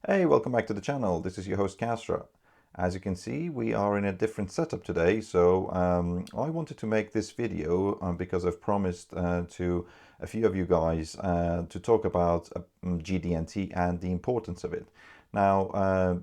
Hey, welcome back to the channel. This is your host Castro. As you can see, we are in a different setup today. So I wanted to make this video because I've promised to a few of you guys to talk about GD&T and the importance of it. Now,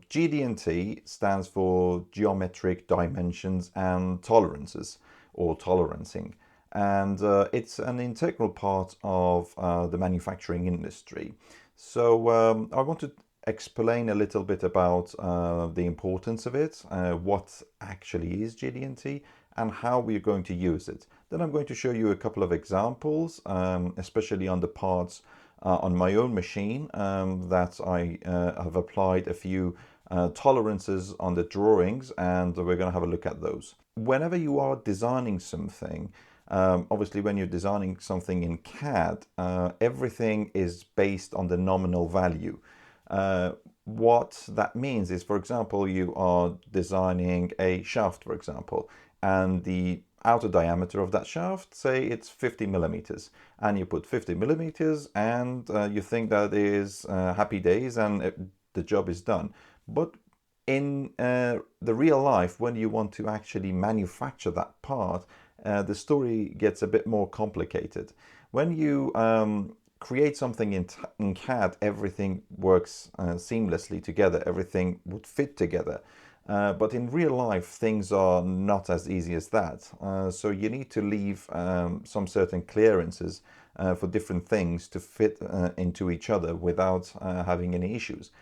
GD&T stands for Geometric Dimensions and Tolerances, or tolerancing. And it's an integral part of the manufacturing industry. So I want to explain a little bit about the importance of it, what actually is GD&T, and how we're going to use it. Then I'm going to show you a couple of examples, especially on the parts on my own machine that I have applied a few tolerances on the drawings, and we're going to have a look at those. Whenever you are designing something, obviously when you're designing something in CAD, everything is based on the nominal value. What that means is, for example, you are designing a shaft, for example, and the outer diameter of that shaft, say it's 50 millimeters, and you put 50 millimeters and you think that is happy days and the job is done. But in the real life, when you want to actually manufacture that part, the story gets a bit more complicated. When you create something in CAD, everything works seamlessly together, everything would fit together. But in real life, things are not as easy as that. So you need to leave some certain clearances for different things to fit into each other without having any issues.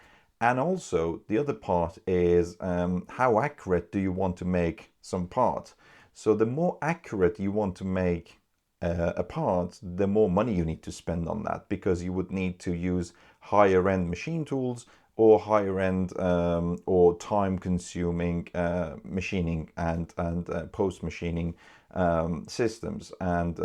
And also, the other part is how accurate do you want to make some part? So the more accurate you want to make a part, the more money you need to spend on that, because you would need to use higher end machine tools or higher end or time consuming machining and post machining systems, and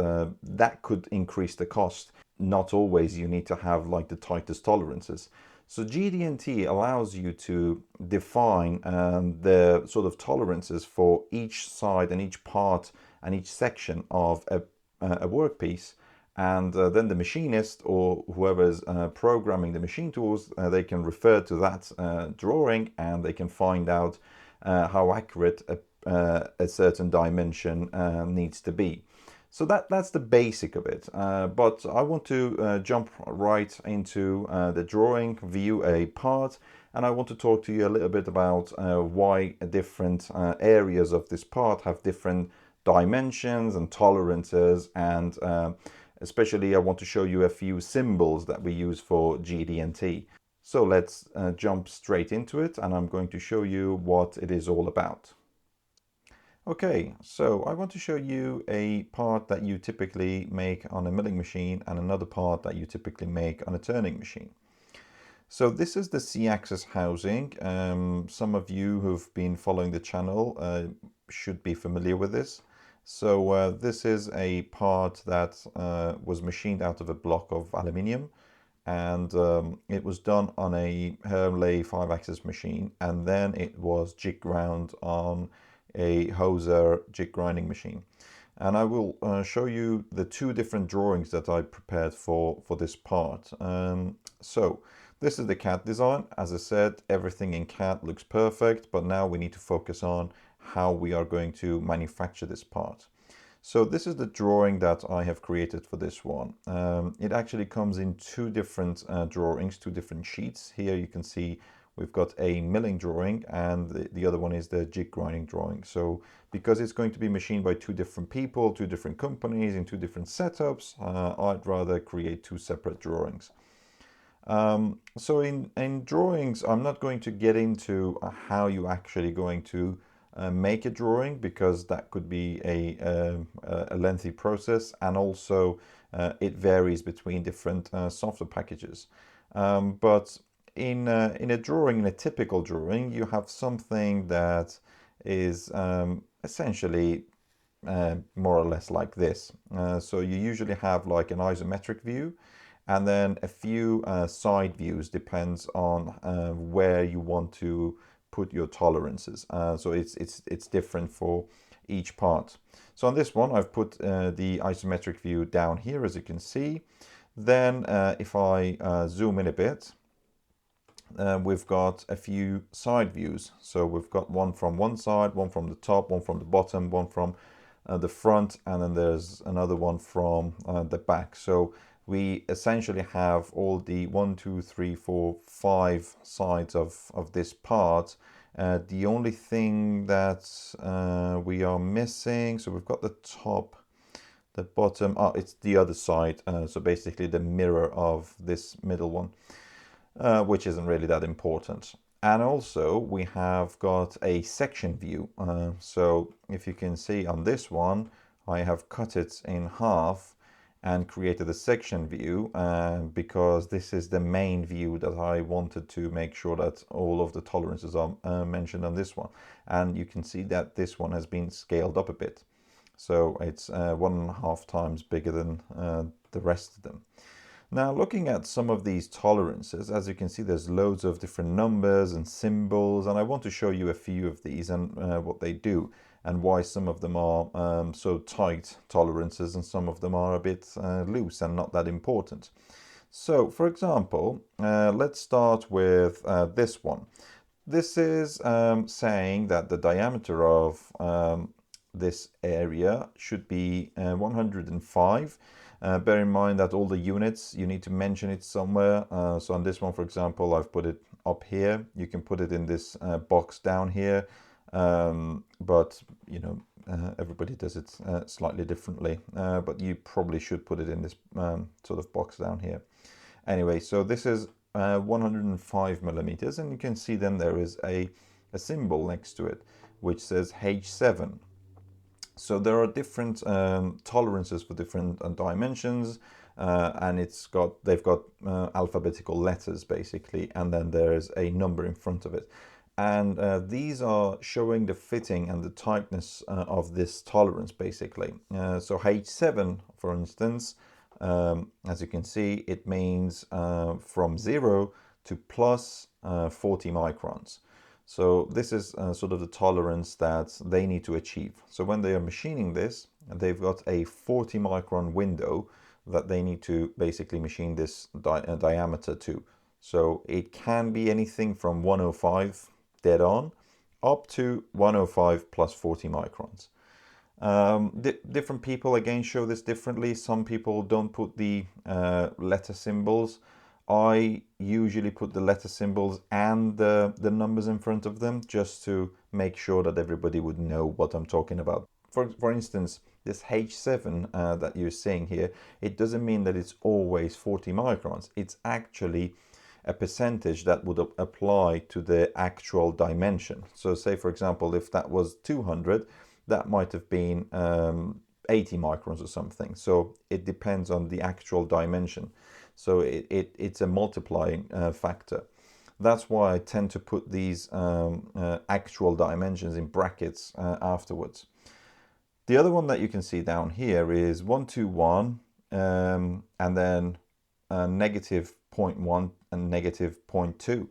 that could increase the cost. Not always you need to have like the tightest tolerances. So GD&T allows you to define the sort of tolerances for each side and each part and each section of a workpiece, and then the machinist or whoever's programming the machine tools, they can refer to that drawing and they can find out how accurate a certain dimension needs to be. So that's the basic of it. But I want to jump right into the drawing, view a part, and I want to talk to you a little bit about why different areas of this part have different dimensions and tolerances, and especially I want to show you a few symbols that we use for GD&T. So let's jump straight into it, and I'm going to show you what it is all about. Okay, so I want to show you a part that you typically make on a milling machine and another part that you typically make on a turning machine. So this is the C-axis housing. Some of you who've been following the channel should be familiar with this. So this is a part that was machined out of a block of aluminium, and it was done on a Hermle 5-axis machine, and then it was jig ground on a Hoser jig grinding machine. And I will show you the two different drawings that I prepared for this part. So this is the CAD design. As I said, everything in CAD looks perfect, but now we need to focus on how we are going to manufacture this part. So this is the drawing that I have created for this one. It actually comes in two different drawings, two different sheets. Here you can see we've got a milling drawing, and the other one is the jig grinding drawing. So because it's going to be machined by two different people, two different companies in two different setups, I'd rather create two separate drawings. So in drawings, I'm not going to get into how you actually going to make a drawing, because that could be a lengthy process, and also it varies between different software packages. But in a drawing, in a typical drawing, you have something that is essentially more or less like this. So you usually have like an isometric view, and then a few side views, depends on where you want to put your tolerances. So it's different for each part. So on this one, I've put the isometric view down here, as you can see. Then if I zoom in a bit, we've got a few side views. So we've got one from one side, one from the top, one from the bottom, one from the front, and then there's another one from the back. So we essentially have all the 1, 2, 3, 4, 5 sides of this part. The only thing that we are missing, so we've got the top, the bottom, it's the other side, so basically the mirror of this middle one, which isn't really that important. And also we have got a section view. So if you can see on this one, I have cut it in half and created a section view because this is the main view that I wanted to make sure that all of the tolerances are mentioned on this one. And you can see that this one has been scaled up a bit. So it's 1.5 times bigger than the rest of them. Now, looking at some of these tolerances, as you can see, there's loads of different numbers and symbols, and I want to show you a few of these and what they do and why some of them are so tight tolerances and some of them are a bit loose and not that important. So, for example, let's start with this one. This is saying that the diameter of this area should be 105. Bear in mind that all the units, you need to mention it somewhere. So on this one, for example, I've put it up here. You can put it in this box down here. But, you know, everybody does it slightly differently. But you probably should put it in this sort of box down here. Anyway, so this is 105 millimeters. And you can see then there is a symbol next to it, which says H7. So there are different tolerances for different dimensions, and they've got alphabetical letters basically, and then there's a number in front of it. And these are showing the fitting and the tightness of this tolerance basically. So H7, for instance, as you can see, it means from 0 to plus 40 microns. So this is sort of the tolerance that they need to achieve. So when they are machining this, they've got a 40 micron window that they need to basically machine this diameter to. So it can be anything from 105 dead on up to 105 plus 40 microns. Different people again show this differently. Some people don't put the letter symbols. I usually put the letter symbols and the numbers in front of them just to make sure that everybody would know what I'm talking about. For instance, this H7 that you're seeing here, it doesn't mean that it's always 40 microns. It's actually a percentage that would apply to the actual dimension. So say, for example, if that was 200, that might have been 80 microns or something. So it depends on the actual dimension. So it's a multiplying factor. That's why I tend to put these actual dimensions in brackets afterwards. The other one that you can see down here is 121 and then negative 0.1 and negative 0.2.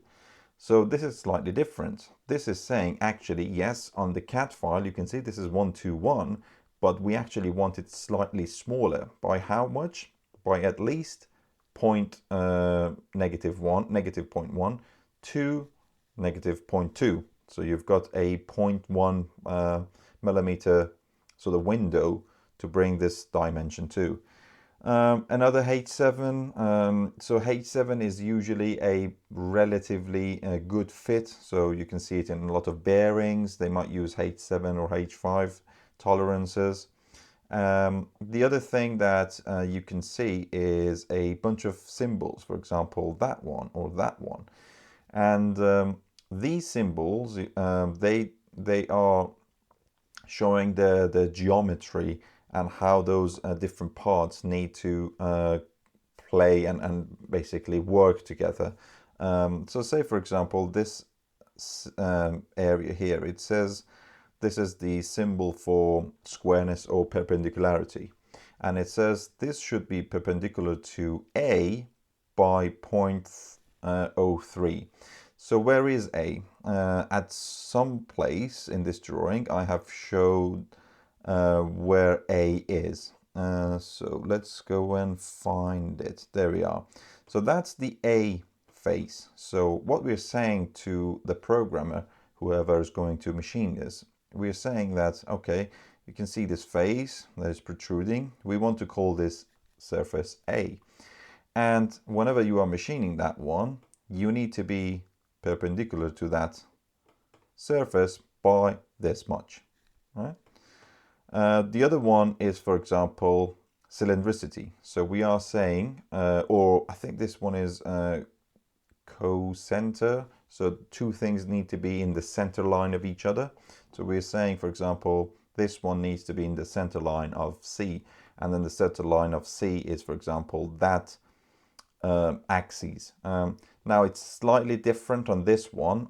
So this is slightly different. This is saying actually, yes, on the CAD file, you can see this is 121, but we actually want it slightly smaller. By how much? By at least negative 0.1 to negative 0.2. So you've got a 0.1 millimeter sort of window to bring this dimension to. Another H7, so H7 is usually a relatively good fit, so you can see it in a lot of bearings. They might use H7 or H5 tolerances. The other thing that you can see is a bunch of symbols, for example, that one or that one. And these symbols, they are showing the geometry and how those different parts need to play and basically work together. So say, for example, this area here, it says this is the symbol for squareness or perpendicularity. And it says this should be perpendicular to A by 0.03. So where is A? At some place in this drawing, I have showed where A is. So let's go and find it. There we are. So that's the A face. So what we're saying to the programmer, whoever is going to machine this, we're saying that, okay, you can see this face that is protruding. We want to call this surface A. And whenever you are machining that one, you need to be perpendicular to that surface by this much, right? The other one is, for example, cylindricity. So we are saying, or I think this one is co-center. So two things need to be in the center line of each other. So we're saying, for example, this one needs to be in the center line of C, and then the center line of C is, for example, that axis. Now it's slightly different on this one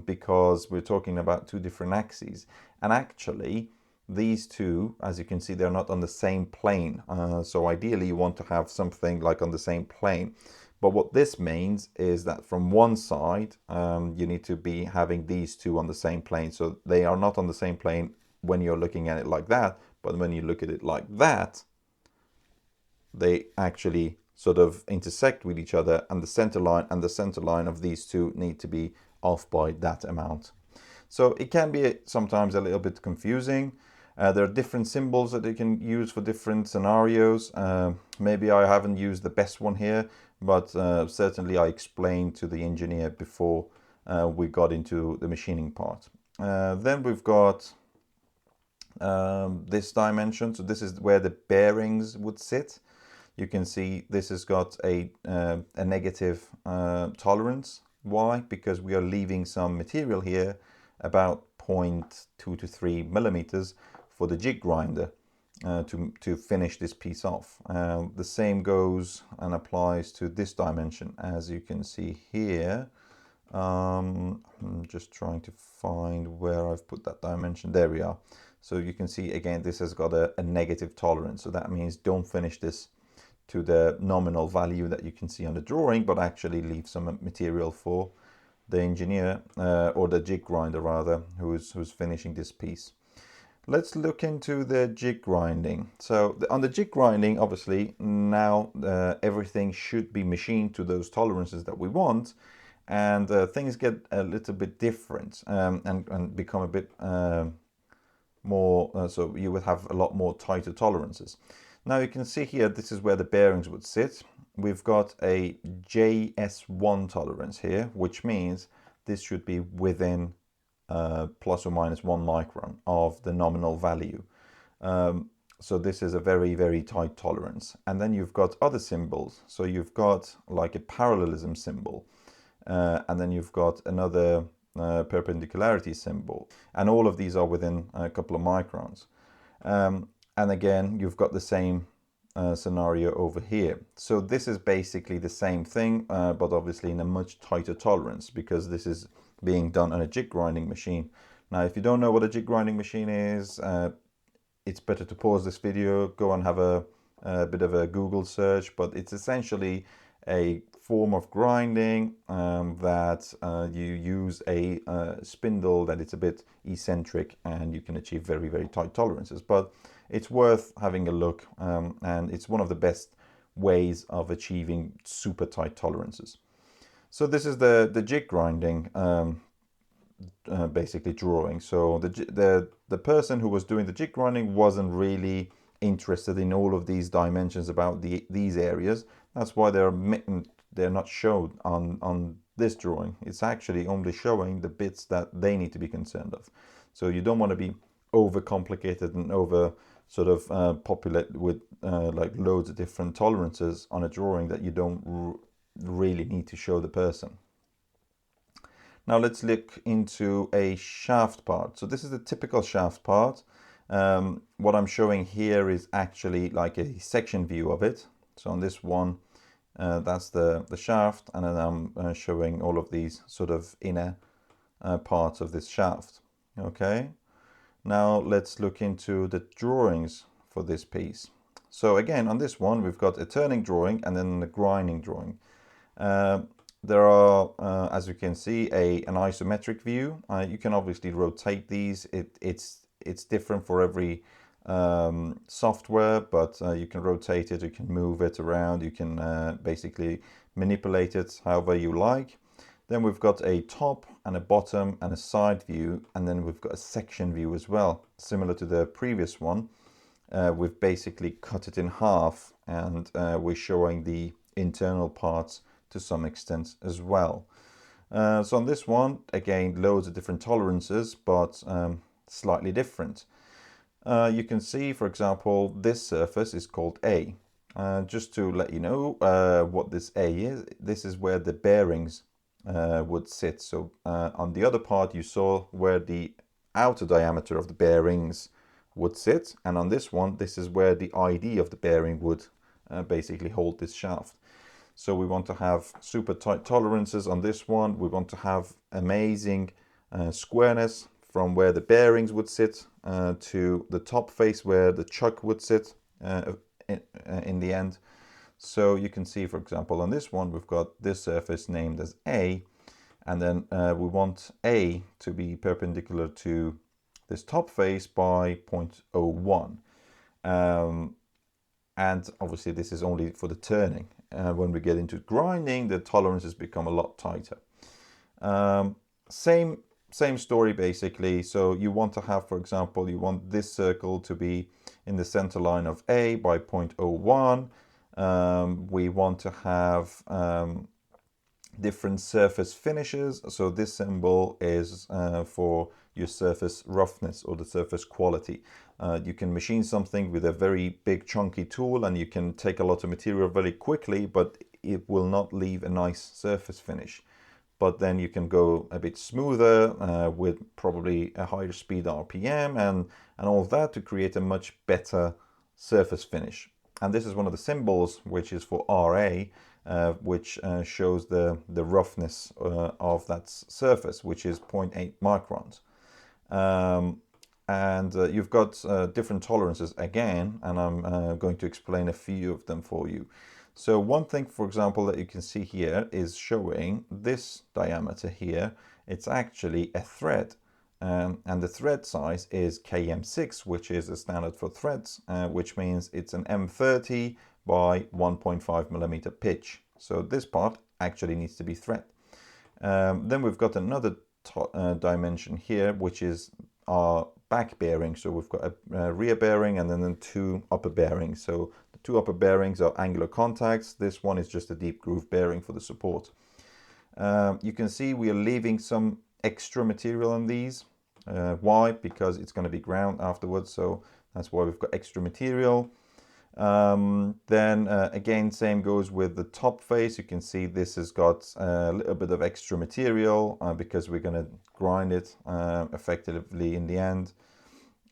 because we're talking about two different axes, and actually these two, as you can see, they're not on the same plane. So ideally you want to have something like on the same plane. But what this means is that from one side, you need to be having these two on the same plane. So they are not on the same plane when you're looking at it like that, but when you look at it like that, they actually sort of intersect with each other, and the center line of these two need to be off by that amount. So it can be sometimes a little bit confusing. There are different symbols that you can use for different scenarios. Maybe I haven't used the best one here, but certainly I explained to the engineer before we got into the machining part. Then we've got this dimension. So this is where the bearings would sit. You can see this has got a negative tolerance. Why? Because we are leaving some material here, about 0.2 to 3 millimeters, for the jig grinder to finish this piece off. The same goes and applies to this dimension. As you can see here, I'm just trying to find where I've put that dimension. There we are. So you can see again, this has got a negative tolerance. So that means don't finish this to the nominal value that you can see on the drawing, but actually leave some material for the engineer or the jig grinder rather, who's finishing this piece. Let's look into the jig grinding. So on the jig grinding, obviously now everything should be machined to those tolerances that we want, and things get a little bit different and become a bit more, so you would have a lot more tighter tolerances. Now you can see here, this is where the bearings would sit. We've got a JS1 tolerance here, which means this should be within plus or minus 1 micron of the nominal value. So this is a very, very tight tolerance. And then you've got other symbols. So you've got like a parallelism symbol, and then you've got another perpendicularity symbol. And all of these are within a couple of microns. And again, you've got the same scenario over here. So this is basically the same thing, but obviously in a much tighter tolerance, because this is being done on a jig grinding machine. Now, if you don't know what a jig grinding machine is, it's better to pause this video, go and have a bit of a Google search, but it's essentially a form of grinding that you use a spindle that it's a bit eccentric, and you can achieve very, very tight tolerances. But it's worth having a look, and it's one of the best ways of achieving super tight tolerances. So this is the jig grinding basically drawing. So the person who was doing the jig grinding wasn't really interested in all of these dimensions about these areas. That's why they're not shown on this drawing. It's actually only showing the bits that they need to be concerned of. So you don't want to be over complicated and over sort of populate with like loads of different tolerances on a drawing that you don't really need to show the person. Now let's look into a shaft part. So this is the typical shaft part. What I'm showing here is actually like a section view of it. So on this one, that's the shaft, and then I'm showing all of these sort of inner parts of this shaft. Okay. Now let's look into the drawings for this piece. So again, on this one, we've got a turning drawing and then the grinding drawing. There are, as you can see, an isometric view. You can obviously rotate these. It's different for every software, but you can rotate it, you can move it around, you can basically manipulate it however you like. Then we've got a top and a bottom and a side view, and then we've got a section view as well. Similar to the previous one, we've basically cut it in half, and we're showing the internal parts to some extent as well. So on this one, again, loads of different tolerances, but slightly different. You can see, for example, this surface is called A. Just to let you know what this A is, this is where the bearings would sit. So on the other part, you saw where the outer diameter of the bearings would sit, and on this one, this is where the ID of the bearing would basically hold this shaft. So we want to have super tight tolerances on this one. We want to have amazing squareness from where the bearings would sit to the top face where the chuck would sit in the end. So you can see, for example, on this one, we've got this surface named as A, and then we want A to be perpendicular to this top face by 0.01. And obviously this is only for the turning. When we get into grinding, the tolerances become a lot tighter. Same story basically. So you want to have, for example, you want this circle to be in the center line of A by 0.01. We want to have different surface finishes. So this symbol is for your surface roughness or the surface quality. You can machine something with a very big chunky tool and you can take a lot of material very quickly, but it will not leave a nice surface finish. But then you can go a bit smoother with probably a higher speed RPM and all of that to create a much better surface finish. And this is one of the symbols, which is for RA, which shows the roughness of that surface, which is 0.8 microns. And you've got different tolerances again, and I'm going to explain a few of them for you. So one thing, for example, that you can see here is showing this diameter here. It's actually a thread, and the thread size is KM6, which is a standard for threads, which means it's an M30 by 1.5 millimeter pitch. So this part actually needs to be thread. Then we've got another dimension here, which is our back bearing. So we've got a rear bearing and then two upper bearings. So the two upper bearings are angular contacts. This one is just a deep groove bearing for the support. You can see we are leaving some extra material on these. Why? Because it's going to be ground afterwards. So that's why we've got extra material. Then again, same goes with the top face. You can see this has got a little bit of extra material because we're going to grind it effectively in the end.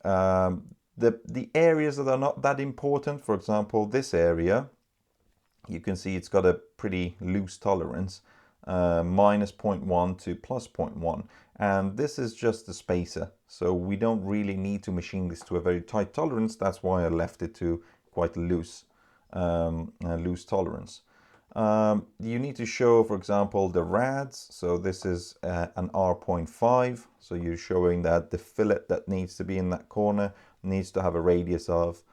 The areas that are not that important, for example, this area, you can see it's got a pretty loose tolerance, minus 0.1 to plus 0.1. And this is just a spacer. So we don't really need to machine this to a very tight tolerance. That's why I left it to quite loose tolerance. You need to show, for example, the rads. So this is an R.5. So you're showing that the fillet that needs to be in that corner needs to have a radius of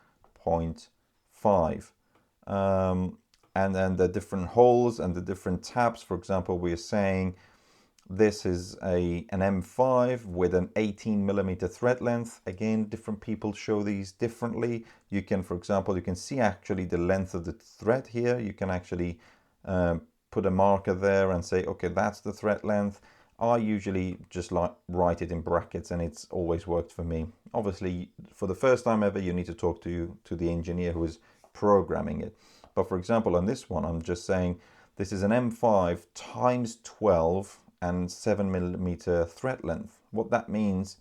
0.5. And then the different holes and the different taps. For example, we're saying this is an M5 with an 18 millimeter thread length. Again, different people show these differently. You can, for example, you can see actually the length of the thread here. You can actually put a marker there and say, okay, that's the thread length. I usually just like write it in brackets, and it's always worked for me. Obviously, for the first time ever, you need to talk to the engineer who is programming it. But for example, on this one, I'm just saying this is an M5 times 12 and 7 millimeter thread length. What that means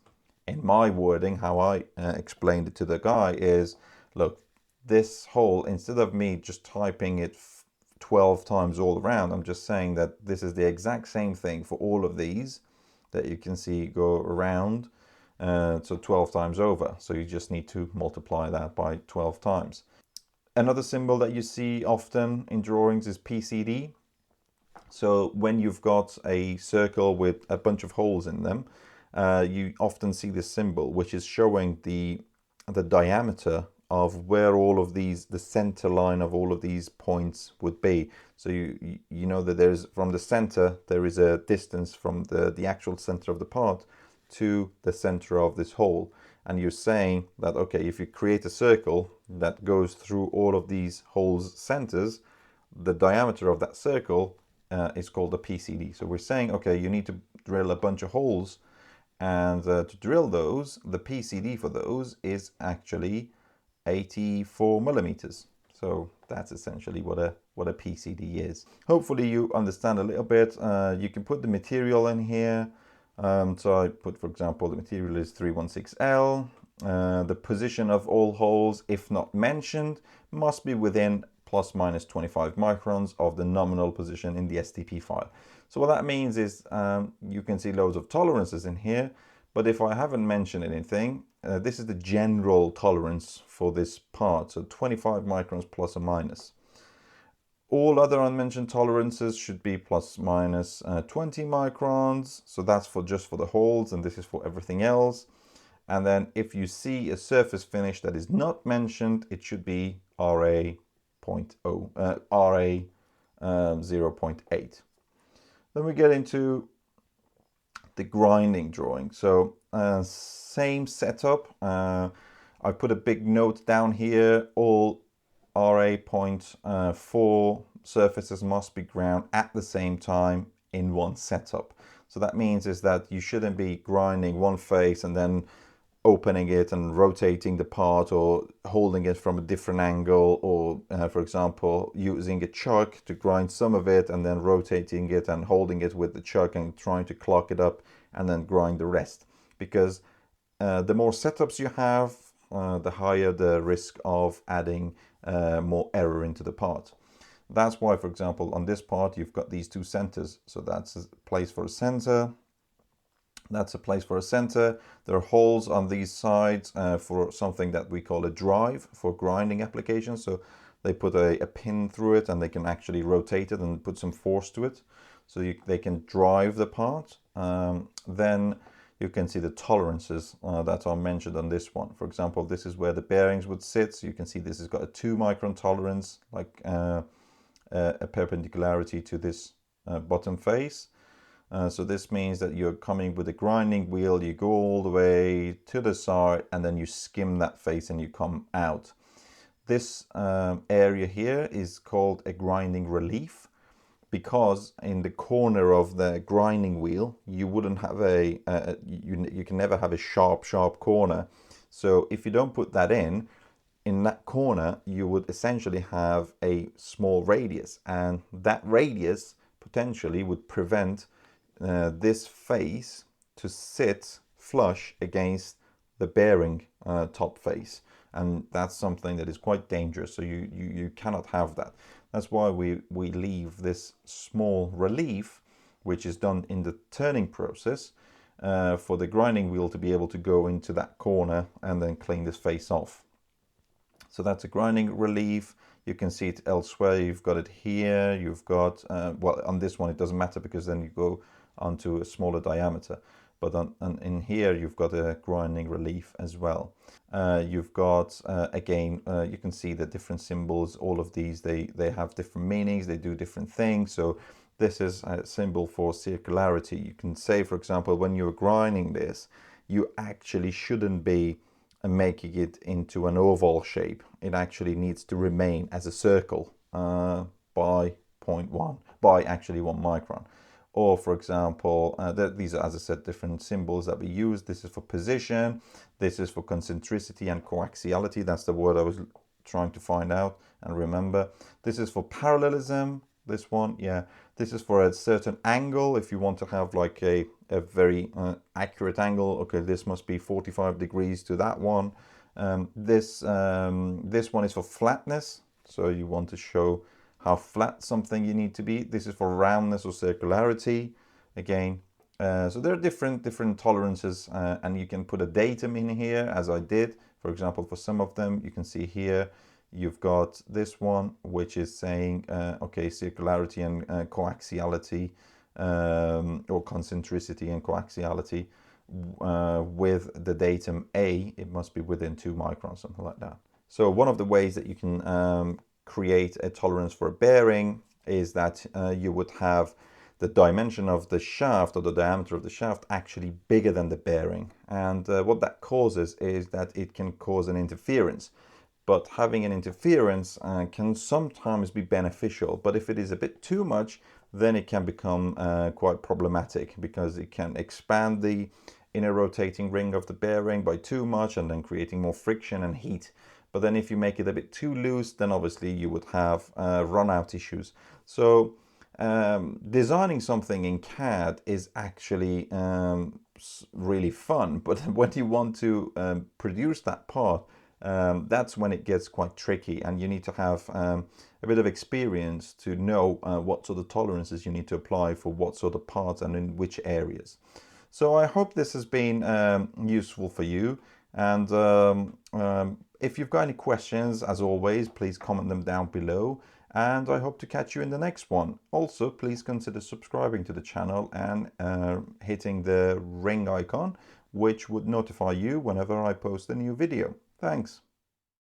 in my wording, how I explained it to the guy is, look, this hole, instead of me just typing it 12 times all around, I'm just saying that this is the exact same thing for all of these that you can see go around, so 12 times over. So you just need to multiply that by 12 times. Another symbol that you see often in drawings is PCD. So when you've got a circle with a bunch of holes in them, you often see this symbol, which is showing the diameter of where all of these, the center line of all of these points would be. So you know that there's, from the center, there is a distance from the actual center of the part to the center of this hole. And you're saying that, okay, if you create a circle that goes through all of these holes' centers, the diameter of that circle is called a PCD. So we're saying, okay, you need to drill a bunch of holes, and to drill those, the PCD for those is actually 84 millimeters. So that's essentially what a PCD is. Hopefully you understand a little bit. You can put the material in here. So I put, for example, the material is 316L. The position of all holes, if not mentioned, must be within plus minus 25 microns of the nominal position in the STP file. So what that means is you can see loads of tolerances in here, but if I haven't mentioned anything, this is the general tolerance for this part, so 25 microns plus or minus. All other unmentioned tolerances should be plus minus 20 microns, so that's for just for the holes, and this is for everything else. And then if you see a surface finish that is not mentioned, it should be RA 0.8. Then we get into the grinding drawing. So same setup. I put a big note down here. All RA 0.4 surfaces must be ground at the same time in one setup. So that means is that you shouldn't be grinding one face and then opening it and rotating the part, or holding it from a different angle, or for example using a chuck to grind some of it and then rotating it and holding it with the chuck and trying to clock it up and then grind the rest. Because the more setups you have, the higher the risk of adding more error into the part. That's why, for example, on this part you've got these two centers. So that's a place for a center. That's a place for a center. There are holes on these sides for something that we call a drive for grinding applications. So they put a pin through it and they can actually rotate it and put some force to it. So they can drive the part. Then you can see the tolerances that are mentioned on this one. For example, this is where the bearings would sit. So you can see this has got a 2 micron tolerance, like a perpendicularity to this bottom face. So this means that you're coming with a grinding wheel, you go all the way to the side and then you skim that face and you come out. This area here is called a grinding relief, because in the corner of the grinding wheel you wouldn't have you can never have a sharp corner. So if you don't put that in that corner, you would essentially have a small radius, and that radius potentially would prevent this face to sit flush against the bearing top face, and that's something that is quite dangerous. So you cannot have that. That's why we leave this small relief, which is done in the turning process, for the grinding wheel to be able to go into that corner and then clean this face off. So that's a grinding relief. You can see it elsewhere. You've got it here. You've got, well, on this one it doesn't matter because then you go onto a smaller diameter. But in here you've got a grinding relief as well. You've got, again, you can see the different symbols. All of these, they have different meanings. They do different things. So this is a symbol for circularity. You can say, for example, when you're grinding this, you actually shouldn't be making it into an oval shape. It actually needs to remain as a circle by 0.1, by actually 1 micron. Or for example, these are, as I said, different symbols that we use. This is for position. This is for concentricity and coaxiality. That's the word I was trying to find out and remember. This is for parallelism. This one, yeah. This is for a certain angle. If you want to have like a very accurate angle, okay, this must be 45 degrees to that one. This one is for flatness. So you want to show how flat something you need to be. This is for roundness or circularity. Again, so there are different tolerances, and you can put a datum in here, as I did. For example, for some of them, you can see here, you've got this one, which is saying, okay, circularity and coaxiality, or concentricity and coaxiality, with the datum A, it must be within 2 microns, something like that. So one of the ways that you can create a tolerance for a bearing is that you would have the dimension of the shaft, or the diameter of the shaft, actually bigger than the bearing. And what that causes is that it can cause an interference. But having an interference can sometimes be beneficial. But if it is a bit too much, then it can become quite problematic, because it can expand the inner rotating ring of the bearing by too much, and then creating more friction and heat. But then if you make it a bit too loose, then obviously you would have run out issues. So designing something in CAD is actually really fun, but when you want to produce that part, that's when it gets quite tricky, and you need to have a bit of experience to know what sort of tolerances you need to apply for what sort of parts and in which areas. So I hope this has been useful for you, and if you've got any questions, as always, please comment them down below, and I hope to catch you in the next one. Also, please consider subscribing to the channel and hitting the ring icon, which would notify you whenever I post a new video. Thanks.